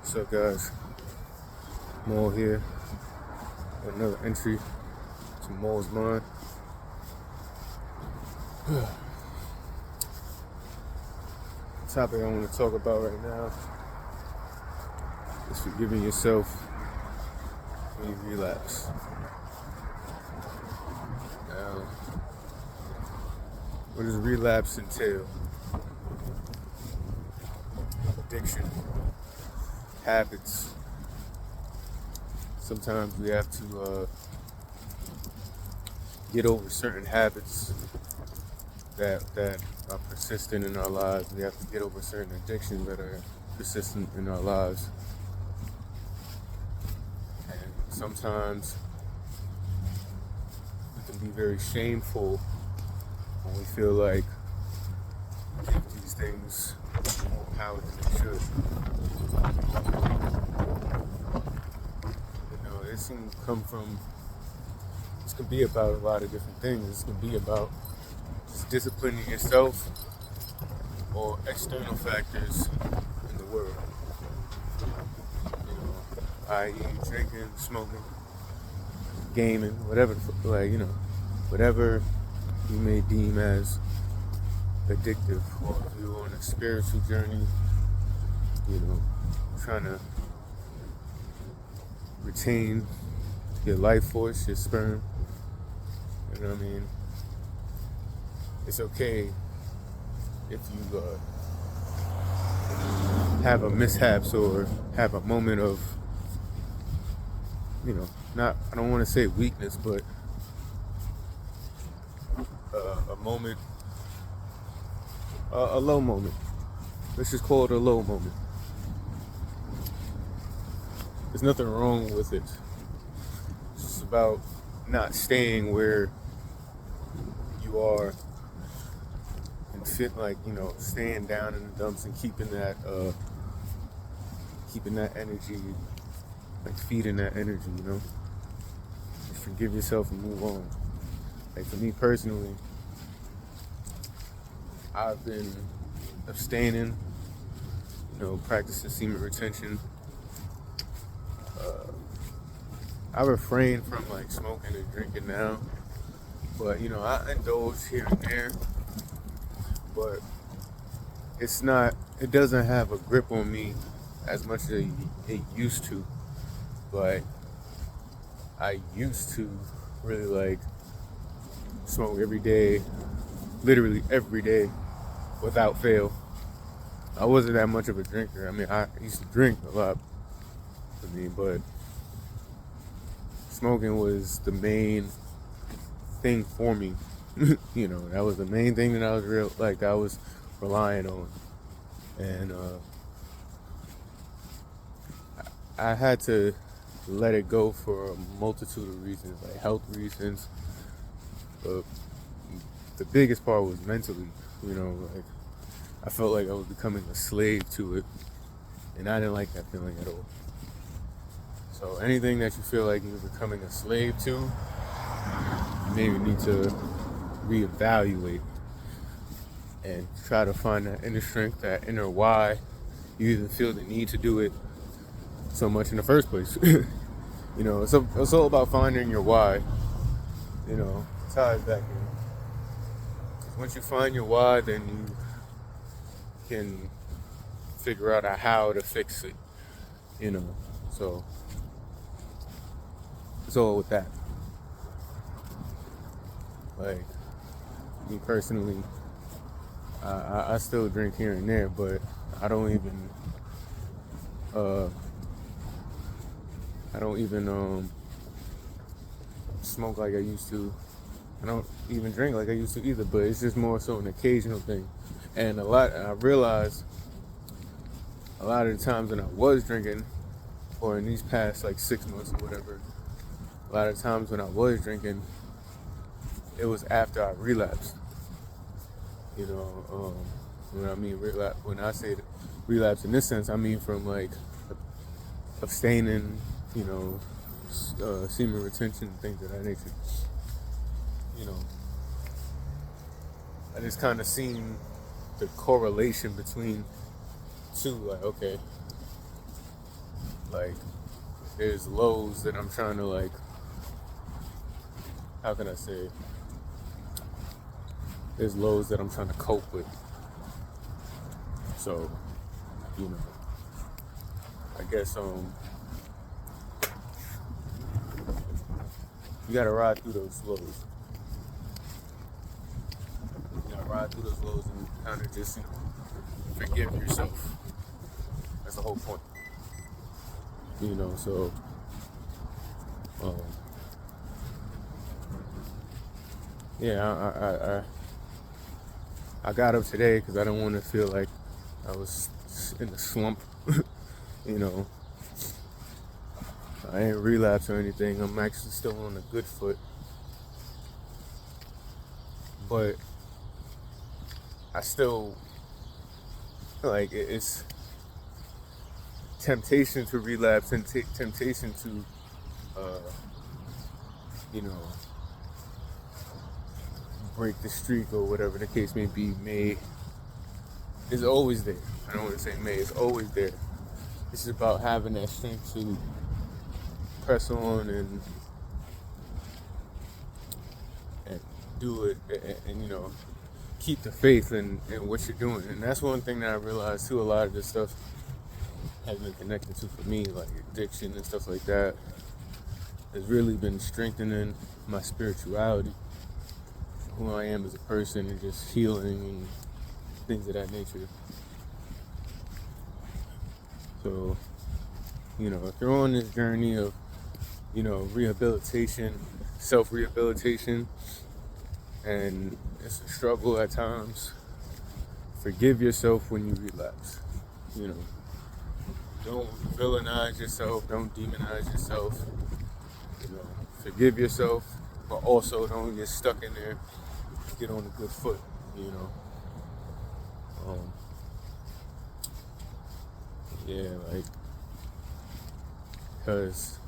What's up, guys? Mo here. Another entry to Mo's Mind. The topic I want to talk about right now is forgiving yourself when you relapse. Now, what does relapse entail? Addiction, habits. Sometimes we have to get over certain habits that are persistent in our lives. We have to get over certain addictions that are persistent in our lives. And sometimes it can be very shameful when we feel like we give these things more power than they should. This can come from, this can be about a lot of different things. This can be about just disciplining yourself or external factors in the world. I.e. drinking, smoking, gaming, whatever, whatever you may deem as addictive, or if you're on a spiritual journey, trying to retain your life force, your sperm. You know what I mean? It's okay if you have a mishaps or have a moment of, I don't want to say weakness, but a moment, a low moment. Let's just call it a low moment. There's nothing wrong with it. It's just about not staying where you are and staying down in the dumps and keeping that energy, like feeding that energy, Just forgive yourself and move on. Like for me personally, I've been abstaining, practicing semen retention. I refrain from smoking and drinking now, but I indulge here and there, but it doesn't have a grip on me as much as it used to. But I used to really smoke every day, literally every day, without fail. I wasn't that much of a drinker. I mean, I used to drink a lot for me, but smoking was the main thing for me. That was the main thing that I was relying on. And I had to let it go for a multitude of reasons, like health reasons. But the biggest part was mentally, I felt like I was becoming a slave to it. And I didn't like that feeling at all. So anything that you feel like you're becoming a slave to, you maybe need to reevaluate and try to find that inner strength, that inner why you even feel the need to do it so much in the first place. It's all about finding your why. Ties back in. 'Cause once you find your why, then you can figure out how to fix it. So it's all with that. Like me personally, I still drink here and there, but I don't even smoke like I used to. I don't even drink like I used to either, but it's just more so an occasional thing. And I realized a lot of the times when I was drinking, or in these past 6 months or whatever, a lot of times when I was drinking, it was after I relapsed. When I say relapse in this sense, I mean from abstaining, semen retention, things of that nature. I just kind of seen the correlation between two. Okay, Like, there's lows that I'm trying to, like, how can I say? There's lows that I'm trying to cope with. So, you know, I guess you gotta ride through those lows. You gotta ride through those lows and kind of just, forgive yourself. That's the whole point. So yeah, I got up today because I didn't want to feel like I was in a slump. you know, I ain't relapsed or anything. I'm actually still on a good foot, but I still like it's temptation to relapse and temptation to, you know, break the streak or whatever the case may be. Is always there. I don't want to say may. It's always there. It's just about having that strength to press on and do it and keep the faith in what you're doing. And that's one thing that I realized too. A lot of this stuff has been connected to for me, like addiction and stuff like that, has really been strengthening my spirituality, who I am as a person, and just healing and things of that nature. So, if you're on this journey of, rehabilitation, self-rehabilitation, and it's a struggle at times, forgive yourself when you relapse. Don't villainize yourself, don't demonize yourself. Forgive yourself, but also don't get stuck in there. Get on a good foot, because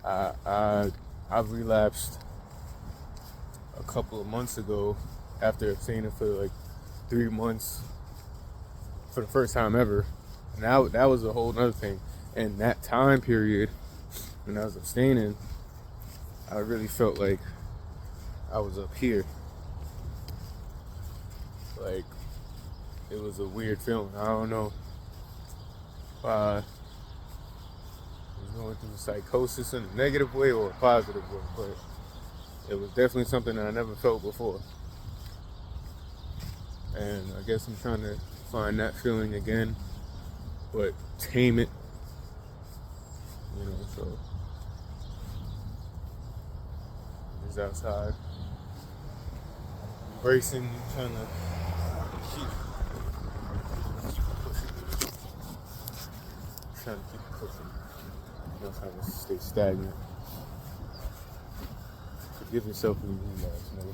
I've relapsed a couple of months ago after abstaining for like 3 months for the first time ever. And that was a whole other thing. And that time period, when I was abstaining, I really felt like I was up here. Like, it was a weird feeling. I don't know if I was going through psychosis in a negative way or a positive way, but it was definitely something that I never felt before. And I guess I'm trying to find that feeling again, but tame it, so just outside, embracing, trying to keep pushing, trying to stay stagnant. Forgive yourself when you relapse, man.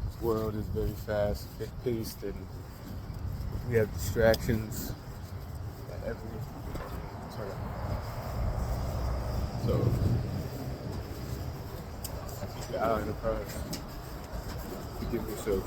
This world is very fast-paced, and we have distractions at every turn. So, keep your eye on the prize. Forgive yourself.